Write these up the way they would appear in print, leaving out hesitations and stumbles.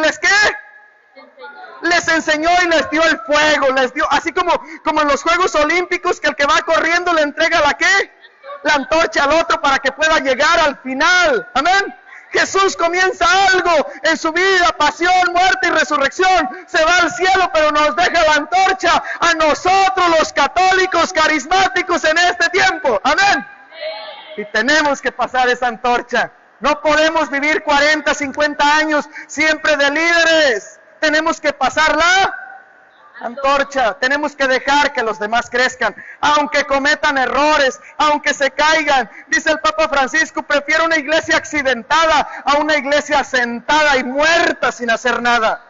¿les qué? Les enseñó y les dio el fuego, les dio, así como en los Juegos Olímpicos, que el que va corriendo le entrega la ¿qué? La antorcha al otro para que pueda llegar al final. Amén. Jesús comienza algo en su vida, pasión, muerte y resurrección, se va al cielo, pero nos deja la antorcha a nosotros los católicos carismáticos en este tiempo. Amén. Y tenemos que pasar esa antorcha. No podemos vivir 40, 50 años siempre de líderes. Tenemos que pasar la antorcha. Tenemos que dejar que los demás crezcan, aunque cometan errores, aunque se caigan. Dice el Papa Francisco, prefiero una iglesia accidentada a una iglesia sentada y muerta sin hacer nada.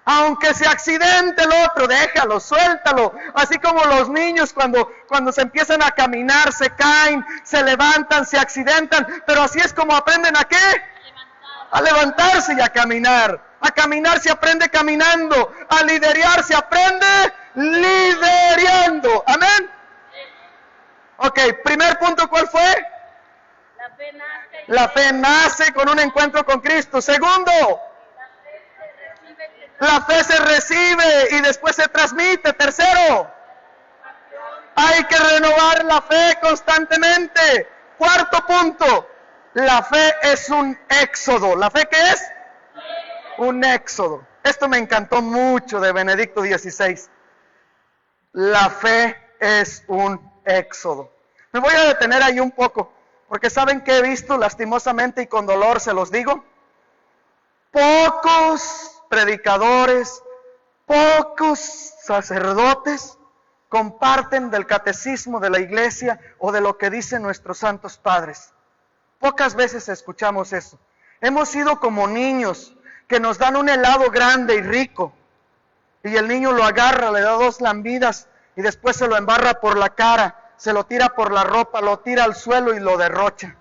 Aunque se accidente el otro, déjalo, suéltalo. Así como los niños cuando se empiezan a caminar, se caen, se levantan, se accidentan. Pero así es como aprenden ¿a qué? A levantarse y a caminar. A caminar se aprende caminando. A liderear se aprende liderando. Amén. Ok, primer punto, ¿cuál fue? La fe nace con un encuentro con Cristo. Segundo, la fe se recibe y después se transmite. Tercero, hay que renovar la fe constantemente. Cuarto punto, la fe es un éxodo. ¿La fe qué es? Un éxodo. Esto me encantó mucho de Benedicto XVI. La fe es un éxodo. Me voy a detener ahí un poco, porque ¿saben qué he visto lastimosamente y con dolor se los digo? Pocos predicadores, pocos sacerdotes comparten del catecismo de la iglesia o de lo que dicen nuestros santos padres. Pocas veces escuchamos eso. Hemos sido como niños que nos dan un helado grande y rico y el niño lo agarra, le da 2 lambidas y después se lo embarra por la cara, se lo tira por la ropa, lo tira al suelo y lo derrocha.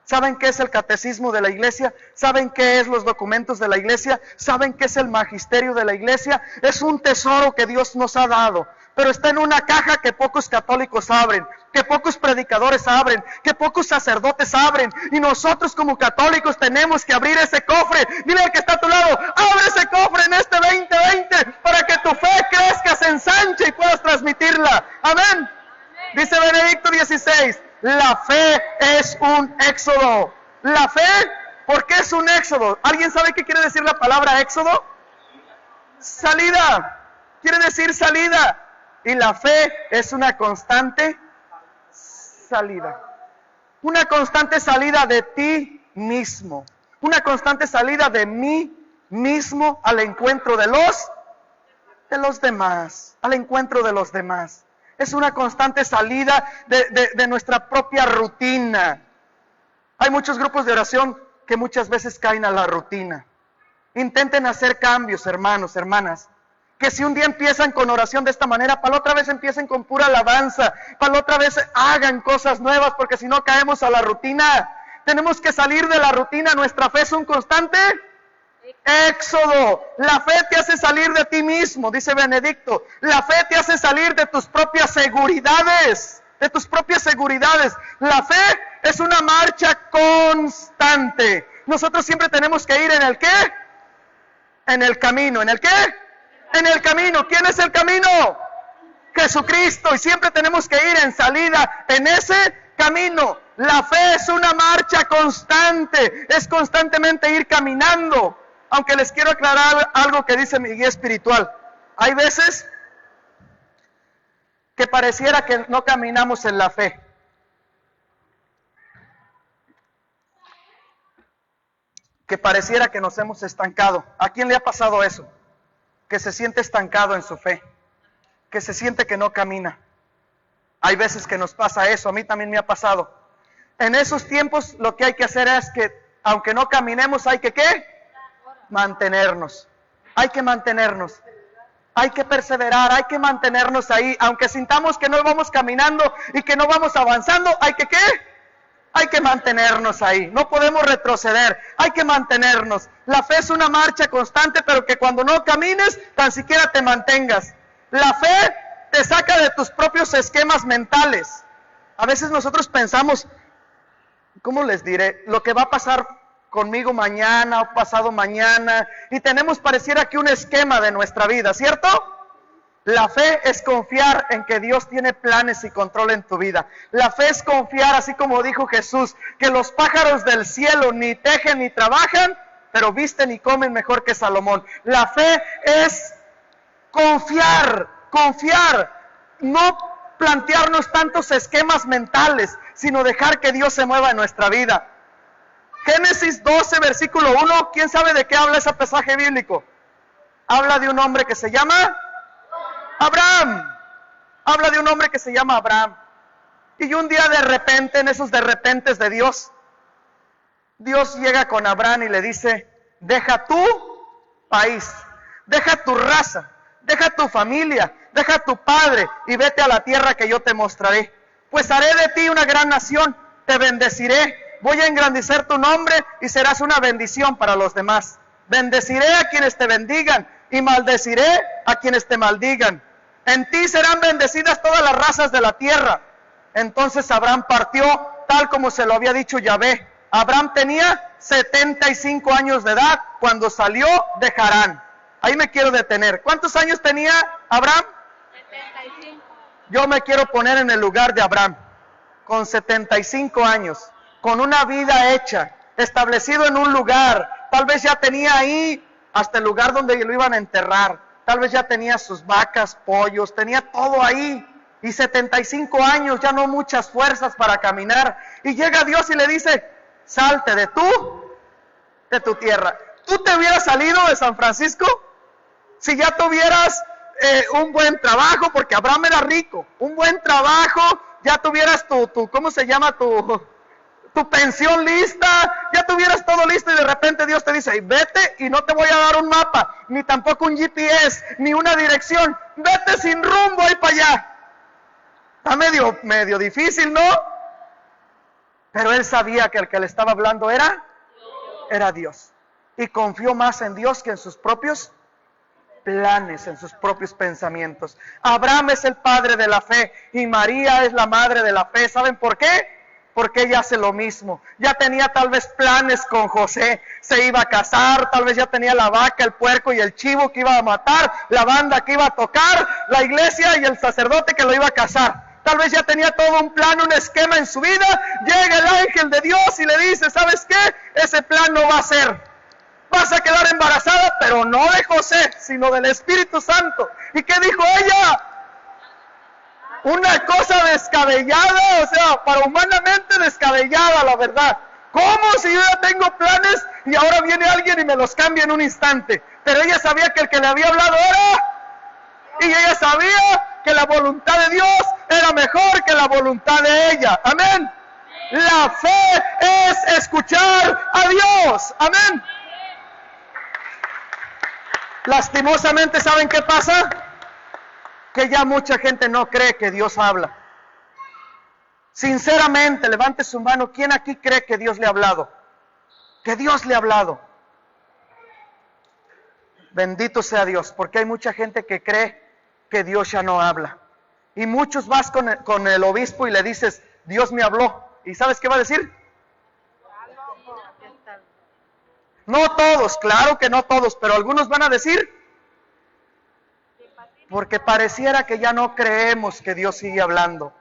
¿Saben qué es el catecismo de la iglesia? ¿Saben qué es los documentos de la iglesia? ¿Saben qué es el magisterio de la iglesia? Es un tesoro que Dios nos ha dado, pero está en una caja que pocos católicos abren, que pocos predicadores abren, que pocos sacerdotes abren, y nosotros como católicos tenemos que abrir ese cofre. Dile al que está a tu lado, abre ese cofre en este 2020 para que tu fe crezca, se ensanche y puedas transmitirla. Amén. Dice Benedicto XVI, la fe es un éxodo. La fe, ¿por qué es un éxodo? ¿Alguien sabe qué quiere decir la palabra éxodo? Salida. Quiere decir salida. Y la fe es una constante salida. Una constante salida de ti mismo. Una constante salida de mí mismo al encuentro de los demás. Al encuentro de los demás. Es una constante salida de nuestra propia rutina. Hay muchos grupos de oración que muchas veces caen a la rutina. Intenten hacer cambios, hermanos, hermanas. Que si un día empiezan con oración de esta manera, para la otra vez empiecen con pura alabanza, para la otra vez hagan cosas nuevas, porque si no caemos a la rutina. Tenemos que salir de la rutina. Nuestra fe es un constante éxodo. La fe te hace salir de ti mismo, dice Benedicto. La fe te hace salir de tus propias seguridades. De tus propias seguridades. La fe es una marcha constante. Nosotros siempre tenemos que ir en el ¿qué? En el camino. ¿En el qué? En el camino. ¿Quién es el camino? Jesucristo. Y siempre tenemos que ir en salida en ese camino. La fe es una marcha constante. Es constantemente ir caminando. Aunque les quiero aclarar algo que dice mi guía espiritual. Hay veces que pareciera que no caminamos en la fe. Que pareciera que nos hemos estancado. ¿A quién le ha pasado eso? Que se siente estancado en su fe. Que se siente que no camina. Hay veces que nos pasa eso. A mí también me ha pasado. En esos tiempos lo que hay que hacer es que, aunque no caminemos, hay que ¿qué? Mantenernos. Hay que mantenernos. Hay que perseverar, hay que mantenernos ahí. Aunque sintamos que no vamos caminando y que no vamos avanzando, ¿hay que qué? Hay que mantenernos ahí. No podemos retroceder. Hay que mantenernos. La fe es una marcha constante, pero que cuando no camines, tan siquiera te mantengas. La fe te saca de tus propios esquemas mentales. A veces nosotros pensamos, ¿cómo les diré? Lo que va a pasar conmigo mañana o pasado mañana, y tenemos pareciera que un esquema de nuestra vida, ¿cierto? La fe es confiar en que Dios tiene planes y control en tu vida. La fe es confiar, así como dijo Jesús, que los pájaros del cielo ni tejen ni trabajan, pero visten y comen mejor que Salomón. La fe es confiar, no plantearnos tantos esquemas mentales, sino dejar que Dios se mueva en nuestra vida. Génesis 12, versículo 1, ¿quién sabe de qué habla ese pasaje bíblico? Habla de un hombre que se llama Abraham. Habla de un hombre que se llama Abraham. Y un día de repente, en esos de repentes de Dios, Dios llega con Abraham y le dice, deja tu país, deja tu raza, deja tu familia, deja tu padre y vete a la tierra que yo te mostraré. Pues haré de ti una gran nación, te bendeciré, voy a engrandecer tu nombre y serás una bendición para los demás. Bendeciré a quienes te bendigan y maldeciré a quienes te maldigan. En ti serán bendecidas todas las razas de la tierra. Entonces Abraham partió tal como se lo había dicho Yahvé. Abraham tenía 75 años de edad cuando salió de Harán. Ahí me quiero detener. ¿Cuántos años tenía Abraham? 75. Yo me quiero poner en el lugar de Abraham, con 75 años, con una vida hecha, establecido en un lugar. Tal vez ya tenía ahí hasta el lugar donde lo iban a enterrar. Tal vez ya tenía sus vacas, pollos, tenía todo ahí. Y 75 años, ya no muchas fuerzas para caminar. Y llega Dios y le dice, salte de tu tierra. ¿Tú te hubieras salido de San Francisco? Si ya tuvieras un buen trabajo, porque Abraham era rico, un buen trabajo, ya tuvieras tu ¿cómo se llama? Tu pensión lista, ya tuvieras todo listo y de repente Dios te dice, vete y no te voy a dar un mapa, ni tampoco un GPS, ni una dirección, vete sin rumbo ahí para allá. Está medio difícil, ¿no? Pero él sabía que el que le estaba hablando era Dios. Y confió más en Dios que en sus propios planes, en sus propios pensamientos. Abraham es el padre de la fe y María es la madre de la fe. ¿Saben por qué? Porque ella hace lo mismo. Ya tenía tal vez planes con José, se iba a casar, tal vez ya tenía la vaca, el puerco y el chivo que iba a matar, la banda que iba a tocar, la iglesia y el sacerdote que lo iba a casar. Tal vez ya tenía todo un plan, un esquema en su vida. Llega el ángel de Dios y le dice, ¿sabes qué? Ese plan no va a ser. Vas a quedar embarazada, pero no de José, sino del Espíritu Santo. ¿Y qué dijo ella? Una cosa descabellada, o sea, para humanamente descabellada, la verdad. ¿Cómo si yo ya tengo planes y ahora viene alguien y me los cambia en un instante? Pero ella sabía que el que le había hablado era... Y ella sabía que la voluntad de Dios era mejor que la voluntad de ella. Amén. La fe es escuchar a Dios. Amén. Lastimosamente, ¿saben qué pasa? Que ya mucha gente no cree que Dios habla. Sinceramente, levante su mano. ¿Quién aquí cree que Dios le ha hablado? Que Dios le ha hablado. Bendito sea Dios, porque hay mucha gente que cree que Dios ya no habla. Y muchos vas con el obispo y le dices, Dios me habló. ¿Y sabes qué va a decir? No todos, claro que no todos, pero algunos van a decir, porque pareciera que ya no creemos que Dios sigue hablando.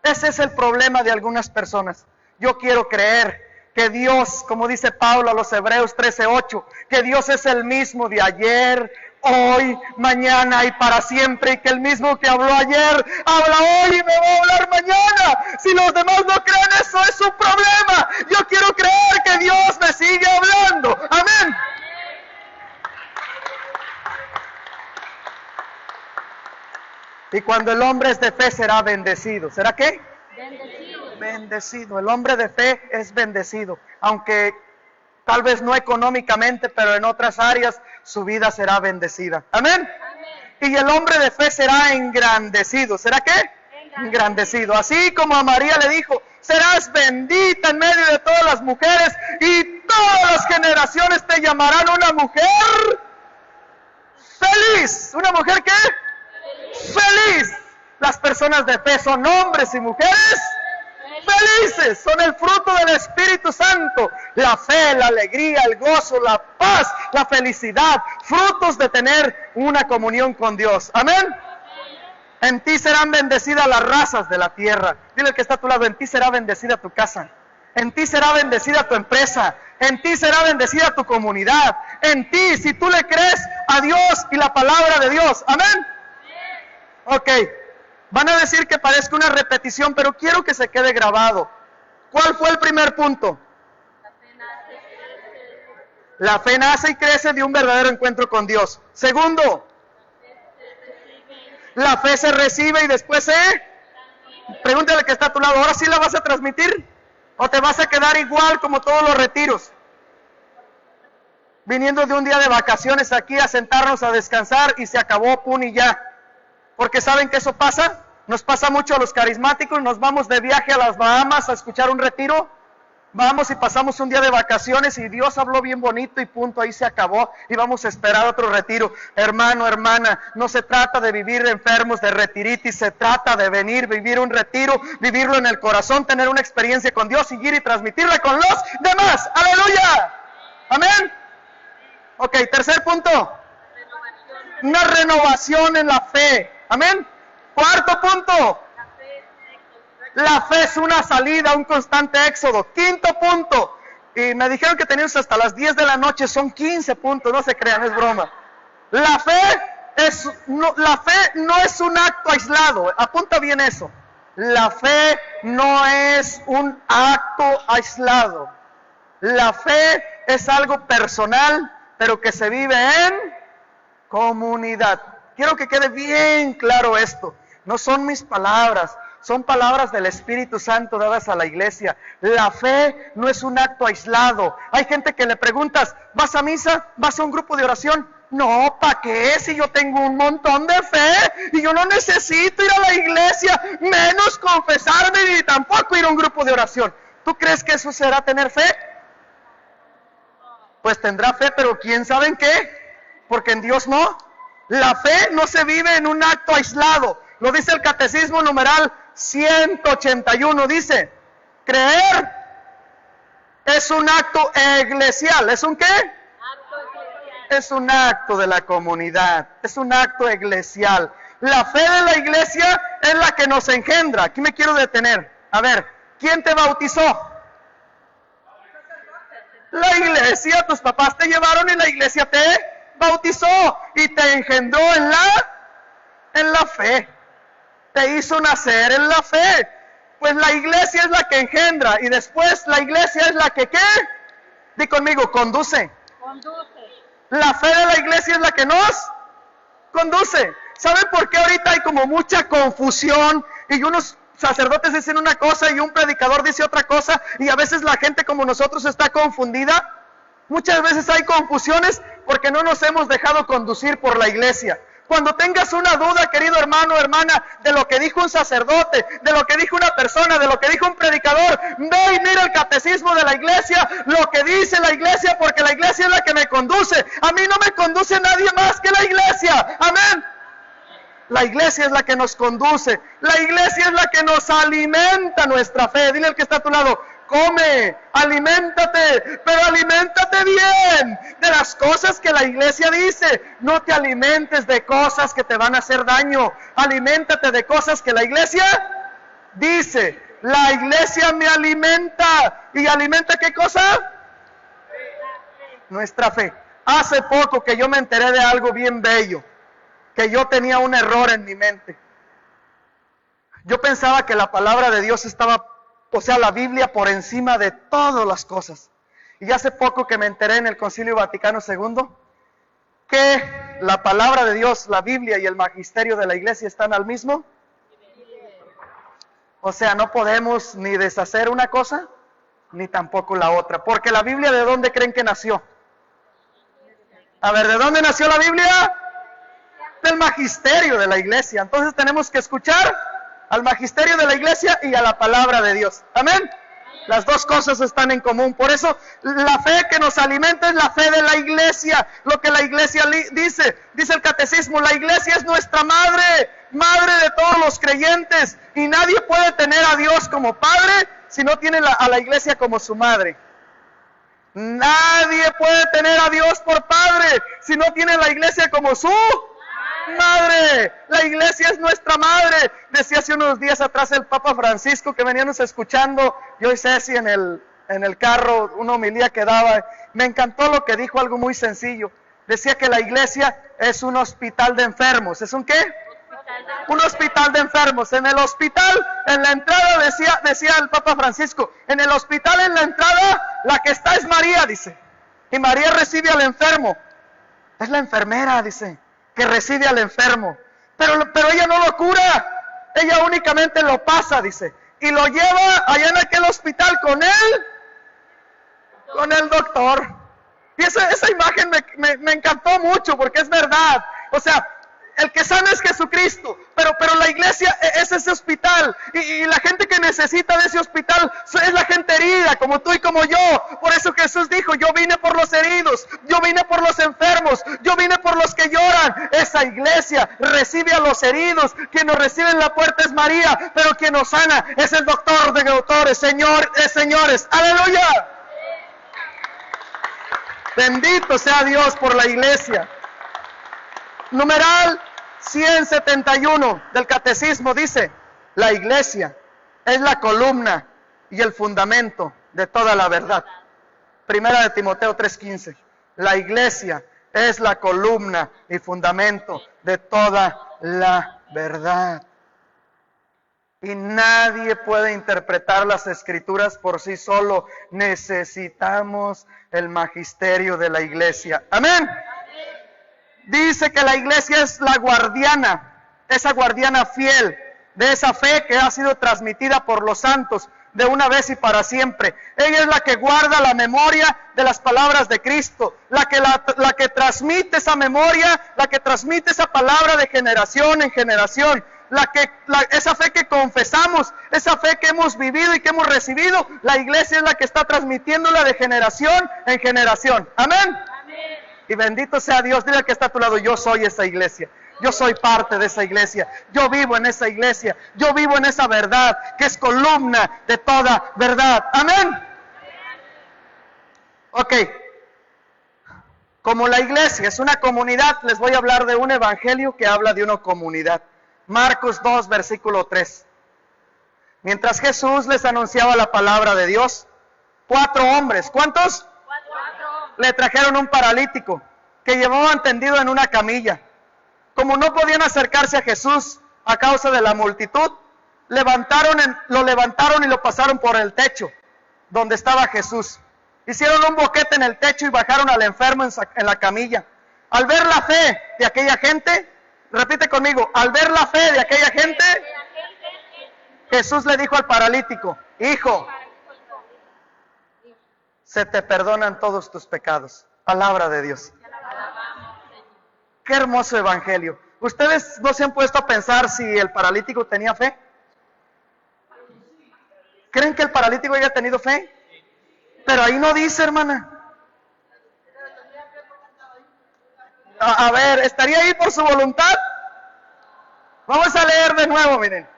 Ese es el problema de algunas personas. Yo quiero creer que Dios, como dice Pablo a los Hebreos 13:8, que Dios es el mismo de ayer, hoy, mañana y para siempre, y que el mismo que habló ayer, habla hoy y me va a hablar mañana. Si los demás no creen, eso es su problema. Yo quiero creer que Dios me sigue hablando. Amén. Y cuando el hombre es de fe será bendecido. ¿Será qué? Bendecido. Bendecido. El hombre de fe es bendecido. Aunque tal vez no económicamente, pero en otras áreas su vida será bendecida. Amén. Amén. Y el hombre de fe será engrandecido. ¿Será qué? Engrandecido. Así como a María le dijo, serás bendita en medio de todas las mujeres y todas las generaciones te llamarán una mujer feliz. ¿Una mujer qué? Feliz. Las personas de fe son hombres y mujeres felices. Son el fruto del Espíritu Santo. La fe, la alegría, el gozo, la paz, la felicidad. Frutos de tener una comunión con Dios. Amén. En ti serán bendecidas las razas de la tierra. Dile al que está a tu lado, en ti será bendecida tu casa. En ti será bendecida tu empresa. En ti será bendecida tu comunidad. En ti, si tú le crees a Dios y la palabra de Dios. Amén. Ok. Van a decir que parezca una repetición, pero quiero que se quede grabado. ¿Cuál fue el primer punto? La fe nace y crece de un verdadero encuentro con Dios. Segundo, la fe se recibe y después pregúntale al que está a tu lado, ¿ahora sí la vas a transmitir? ¿O te vas a quedar igual como todos los retiros? Viniendo de un día de vacaciones aquí a sentarnos a descansar y se acabó, pum y ya. Porque ¿saben que eso pasa? Nos pasa mucho a los carismáticos, nos vamos de viaje a las Bahamas a escuchar un retiro. Vamos y pasamos un día de vacaciones y Dios habló bien bonito y punto, ahí se acabó y vamos a esperar otro retiro. Hermano, hermana, no se trata de vivir enfermos de retiritis, se trata de venir, vivir un retiro, vivirlo en el corazón, tener una experiencia con Dios, seguir y transmitirla con los demás. ¡Aleluya! Amén. Ok, tercer punto. Una renovación en la fe. Amén. Cuarto punto. La fe es una salida, un constante éxodo. Quinto punto. Y me dijeron que teníamos hasta las 10 de la noche, son 15 puntos, no se crean, es broma. La fe no es un acto aislado, apunta bien eso. La fe no es un acto aislado. La fe es algo personal, pero que se vive en comunidad. Quiero que quede bien claro esto. No son mis palabras, son palabras del Espíritu Santo dadas a la iglesia. La fe no es un acto aislado. Hay gente que le preguntas, ¿vas a misa? ¿Vas a un grupo de oración? No, ¿para qué? Si yo tengo un montón de fe y yo no necesito ir a la iglesia, menos confesarme ni tampoco ir a un grupo de oración. ¿Tú crees que eso será tener fe? Pues tendrá fe, pero ¿quién sabe en qué? Porque en Dios no. La fe no se vive en un acto aislado. Lo dice el Catecismo numeral 181. Dice, creer es un acto eclesial. ¿Es un qué? Es un acto de la comunidad. Es un acto eclesial. La fe de la iglesia es la que nos engendra. Aquí me quiero detener. A ver, ¿quién te bautizó? La iglesia. Tus papás te llevaron y la iglesia te bautizó y te engendró en la fe. Te hizo nacer en la fe. Pues la iglesia es la que engendra y después la iglesia es la que ¿qué? Di conmigo, conduce. La fe de la iglesia es la que nos conduce. ¿Saben por qué ahorita hay como mucha confusión y unos sacerdotes dicen una cosa y un predicador dice otra cosa y a veces la gente como nosotros está confundida? Muchas veces hay confusiones porque no nos hemos dejado conducir por la iglesia. Cuando tengas una duda, querido hermano o hermana, de lo que dijo un sacerdote, de lo que dijo una persona, de lo que dijo un predicador, ve y mira el catecismo de la iglesia, lo que dice la iglesia, porque la iglesia es la que me conduce. A mí no me conduce nadie más que la iglesia. Amén. La iglesia es la que nos conduce. La iglesia es la que nos alimenta nuestra fe. Dile al que está a tu lado, come, aliméntate, pero aliméntate bien de las cosas que la iglesia dice. No te alimentes de cosas que te van a hacer daño. Aliméntate de cosas que la iglesia dice. La iglesia me alimenta. ¿Y alimenta qué cosa? Nuestra fe. Hace poco que yo me enteré de algo bien bello, que yo tenía un error en mi mente. Yo pensaba que la palabra de Dios estaba, o sea, la Biblia por encima de todas las cosas. Y hace poco que me enteré en el Concilio Vaticano II que la palabra de Dios, la Biblia y el magisterio de la iglesia están al mismo. O sea, no podemos ni deshacer una cosa, ni tampoco la otra. Porque la Biblia, ¿de dónde creen que nació? A ver, ¿de dónde nació la Biblia? Del magisterio de la iglesia. Entonces tenemos que escuchar al magisterio de la iglesia y a la palabra de Dios. Amén. Las dos cosas están en común. Por eso la fe que nos alimenta es la fe de la iglesia. Lo que la iglesia dice. Dice el catecismo, la iglesia es nuestra madre, madre de todos los creyentes. Y nadie puede tener a Dios como padre si no tiene a la iglesia como su madre. Nadie puede tener a Dios por padre si no tiene la iglesia como su madre. La iglesia es nuestra madre. Decía hace unos días atrás el Papa Francisco, que veníamos escuchando, yo y Ceci en el carro, una homilía que daba. Me encantó lo que dijo, algo muy sencillo. Decía que la iglesia es un hospital de enfermos. ¿Es un qué? Un hospital de enfermos. En el hospital, en la entrada, decía el Papa Francisco, en el hospital, en la entrada, la que está es María, dice. Y María recibe al enfermo. Es la enfermera, dice, que recibe al enfermo. Pero ella no lo cura. Ella únicamente lo pasa, dice. Y lo lleva allá en aquel hospital con el doctor. Y esa imagen me encantó mucho, porque es verdad. O sea, el que sana es Jesucristo, pero la iglesia es ese hospital, y la gente que necesita de ese hospital es la gente herida, como tú y como yo. Por eso Jesús dijo, yo vine por los heridos, yo vine por los enfermos, yo vine por los que lloran. Esa iglesia recibe a los heridos. Quien nos recibe en la puerta es María, pero quien nos sana es el doctor de doctores, señores. ¡Aleluya! Bendito sea Dios por la iglesia. Numeral 171 del Catecismo dice, la iglesia es la columna y el fundamento de toda la verdad. Primera de Timoteo 3:15. La iglesia es la columna y fundamento de toda la verdad. Y nadie puede interpretar las Escrituras por sí solo. Necesitamos el magisterio de la iglesia. Amén. Dice que la iglesia es la guardiana, esa guardiana fiel de esa fe que ha sido transmitida por los santos de una vez y para siempre. Ella es la que guarda la memoria de las palabras de Cristo, la que transmite esa memoria, la que transmite esa palabra de generación en generación. Esa fe que confesamos, esa fe que hemos vivido y que hemos recibido, la iglesia es la que está transmitiéndola de generación en generación. Amén. Y bendito sea Dios. Dile al que está a tu lado, yo soy esa iglesia. Yo soy parte de esa iglesia. Yo vivo en esa iglesia. Yo vivo en esa verdad que es columna de toda verdad. Amén. Ok. Como la iglesia es una comunidad, les voy a hablar de un evangelio que habla de una comunidad. Marcos 2, versículo 3. Mientras Jesús les anunciaba la palabra de Dios, 4 hombres, ¿cuántos? 4. Le trajeron un paralítico que llevaban tendido en una camilla. Como no podían acercarse a Jesús a causa de la multitud, lo levantaron y lo pasaron por el techo donde estaba Jesús. Hicieron un boquete en el techo y bajaron al enfermo en la camilla. Al ver la fe de aquella gente, repite conmigo, al ver la fe de aquella gente, Jesús le dijo al paralítico, hijo, se te perdonan todos tus pecados. Palabra de Dios. Qué hermoso evangelio. ¿Ustedes no se han puesto a pensar si el paralítico tenía fe? ¿Creen que el paralítico haya tenido fe? Pero ahí no dice, hermana. A ver, ¿estaría ahí por su voluntad? Vamos a leer de nuevo, miren.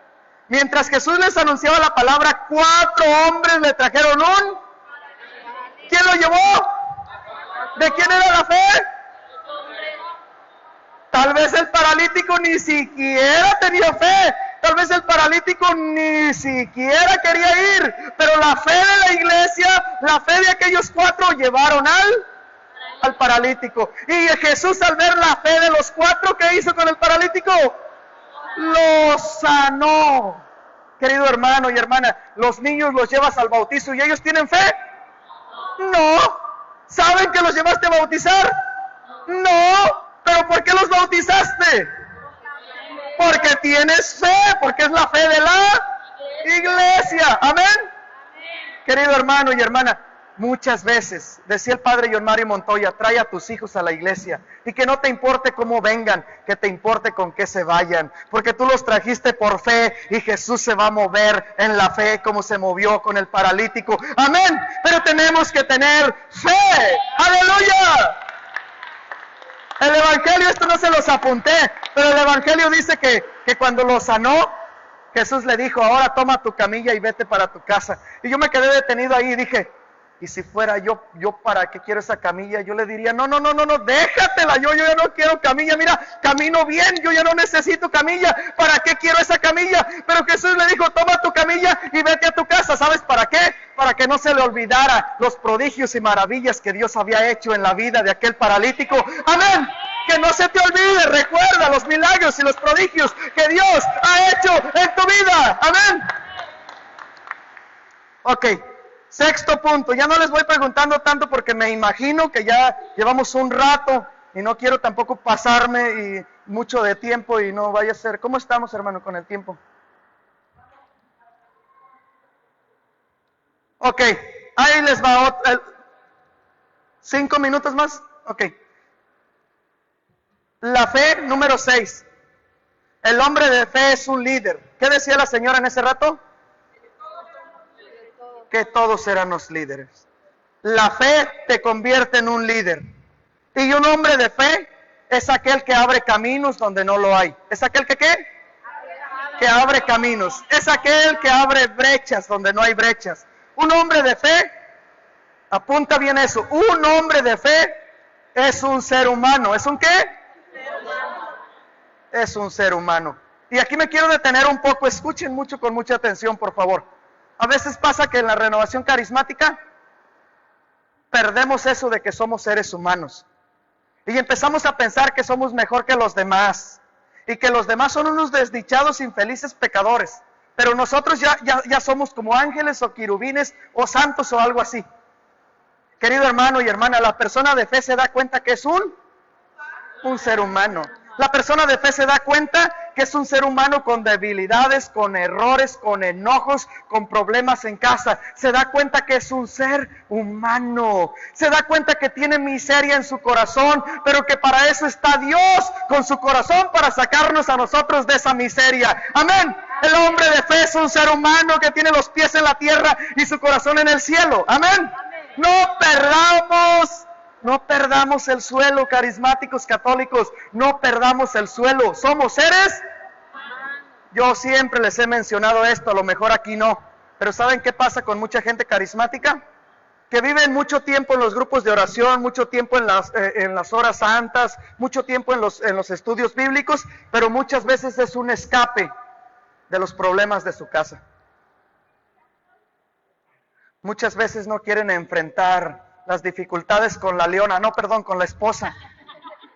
Mientras Jesús les anunciaba la palabra, 4 hombres le trajeron un... ¿Quién lo llevó? ¿De quién era la fe? Tal vez el paralítico ni siquiera tenía fe. Tal vez el paralítico ni siquiera quería ir. Pero la fe de la iglesia, la fe de aquellos 4 llevaron al paralítico. Y Jesús, al ver la fe de los 4, ¿qué hizo con el paralítico? Lo sanó. Querido hermano y hermana, los niños los llevas al bautizo y ellos tienen fe. No. ¿Saben que los llevaste a bautizar? No. ¿Pero por qué los bautizaste? Porque tienes fe, porque es la fe de la iglesia. Amén. Querido hermano y hermana, muchas veces, decía el padre John Mario Montoya, trae a tus hijos a la iglesia y que no te importe cómo vengan, que te importe con qué se vayan, porque tú los trajiste por fe y Jesús se va a mover en la fe como se movió con el paralítico. Amén. Pero tenemos que tener fe. Aleluya. El evangelio, esto no se los apunté, pero el evangelio dice que cuando lo sanó, Jesús le dijo, ahora toma tu camilla y vete para tu casa. Y yo me quedé detenido ahí y dije, y si fuera yo ¿para qué quiero esa camilla? Yo le diría, no, déjatela, yo ya no quiero camilla, mira, camino bien, yo ya no necesito camilla, ¿para qué quiero esa camilla? Pero Jesús le dijo, toma tu camilla y vete a tu casa, ¿sabes para qué? Para que no se le olvidara los prodigios y maravillas que Dios había hecho en la vida de aquel paralítico. Amén. Que no se te olvide, recuerda los milagros y los prodigios que Dios ha hecho en tu vida. Amén. Ok, sexto punto. Ya no les voy preguntando tanto porque me imagino que ya llevamos un rato y no quiero tampoco pasarme y mucho de tiempo y no vaya a ser. ¿Cómo estamos, hermano, con el tiempo? Ok, ahí les va 5 minutos más. Ok. La fe, número 6. El hombre de fe es un líder. ¿Qué decía la señora en ese rato? Que todos éramos líderes. La fe te convierte en un líder. Y un hombre de fe es aquel que abre caminos donde no lo hay. ¿Es aquel que qué? Que abre caminos. Es aquel que abre brechas donde no hay brechas. Un hombre de fe, apunta bien eso, un hombre de fe es un ser humano. ¿Es un qué? Es un ser humano. Y aquí me quiero detener un poco, escuchen mucho con mucha atención, por favor. A veces pasa que en la renovación carismática perdemos eso de que somos seres humanos. Y empezamos a pensar que somos mejor que los demás. Y que los demás son unos desdichados, infelices pecadores. Pero nosotros ya somos como ángeles o querubines o santos o algo así. Querido hermano y hermana, la persona de fe se da cuenta que es un ser humano. La persona de fe se da cuenta que es un ser humano con debilidades, con errores, con enojos, con problemas en casa. Se da cuenta que es un ser humano. Se da cuenta que tiene miseria en su corazón, pero que para eso está Dios con su corazón para sacarnos a nosotros de esa miseria. Amén. El hombre de fe es un ser humano que tiene los pies en la tierra y su corazón en el cielo. Amén. No perdamos el suelo, carismáticos católicos, no perdamos el suelo. Somos seres. Yo siempre les he mencionado esto, a lo mejor aquí no, pero ¿saben qué pasa con mucha gente carismática? Que viven mucho tiempo en los grupos de oración, mucho tiempo en las horas santas, mucho tiempo en los estudios bíblicos, pero muchas veces es un escape de los problemas de su casa. Muchas veces no quieren enfrentar las dificultades con la esposa.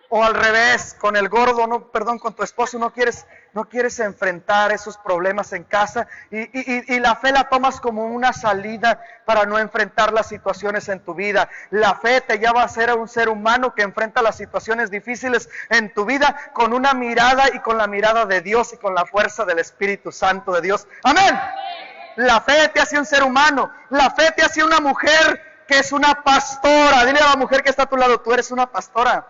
O al revés, con el gordo, con tu esposo, no quieres enfrentar esos problemas en casa. Y la fe la tomas como una salida para no enfrentar las situaciones en tu vida. La fe te lleva a ser un ser humano que enfrenta las situaciones difíciles en tu vida con una mirada y con la mirada de Dios y con la fuerza del Espíritu Santo de Dios. ¡Amén! La fe te hace un ser humano. La fe te hace una mujer que es una pastora. Dile a la mujer que está a tu lado, tú eres una pastora.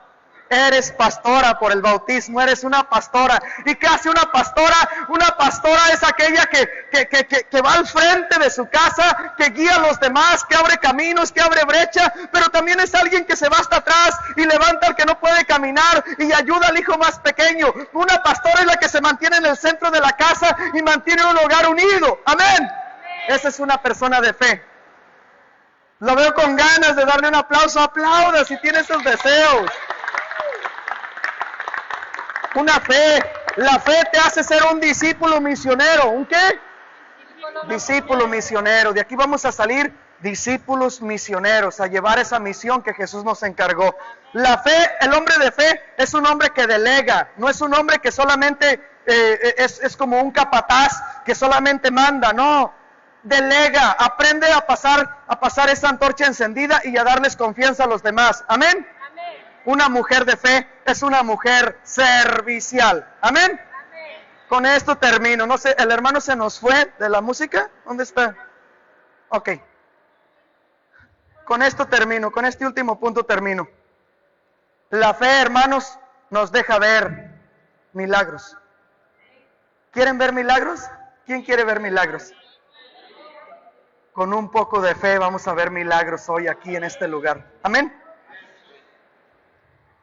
Eres pastora por el bautismo, eres una pastora. ¿Y qué hace una pastora? Una pastora es aquella que va al frente de su casa, que guía a los demás, que abre caminos, que abre brecha, pero también es alguien que se va hasta atrás y levanta al que no puede caminar y ayuda al hijo más pequeño. Una pastora es la que se mantiene en el centro de la casa y mantiene un hogar unido. Amén. Esa es una persona de fe. Lo veo con ganas de darle un aplauso. Aplauda si tiene esos deseos. Una fe. La fe te hace ser un discípulo misionero. ¿Un qué? Discípulo misionero. De aquí vamos a salir discípulos misioneros, a llevar esa misión que Jesús nos encargó. La fe, el hombre de fe es un hombre que delega. No es un hombre que solamente es como un capataz que solamente manda. No. Delega, aprende a pasar esa antorcha encendida y a darles confianza a los demás. Amén. Amén. Una mujer de fe es una mujer servicial. Amén. Amén. Con esto termino. No sé, el hermano se nos fue de la música. ¿Dónde está? Ok. Con esto termino, con este último punto termino. La fe, hermanos, nos deja ver milagros. ¿Quieren ver milagros? ¿Quién quiere ver milagros? Con un poco de fe vamos a ver milagros hoy aquí en este lugar. Amén.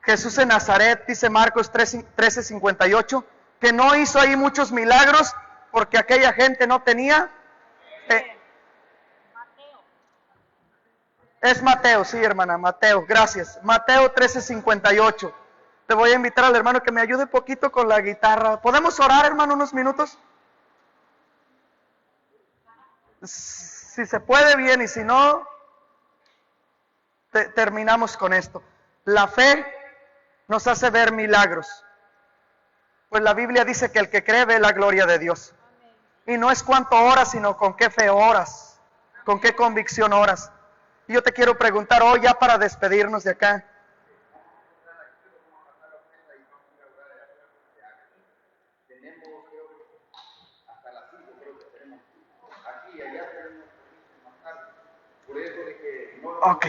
Jesús en Nazaret, dice Marcos 13:58, que no hizo ahí muchos milagros porque aquella gente no tenía fe. Es Mateo, sí, hermana, Mateo, gracias. Mateo 13:58. Te voy a invitar al hermano que me ayude un poquito con la guitarra. ¿Podemos orar, hermano, unos minutos? Si se puede, bien, y si no, terminamos con esto. La fe nos hace ver milagros. Pues la Biblia dice que el que cree ve la gloria de Dios. Y no es cuánto oras, sino con qué fe oras, con qué convicción oras. Y yo te quiero preguntar hoy, ya para despedirnos de acá. Ok.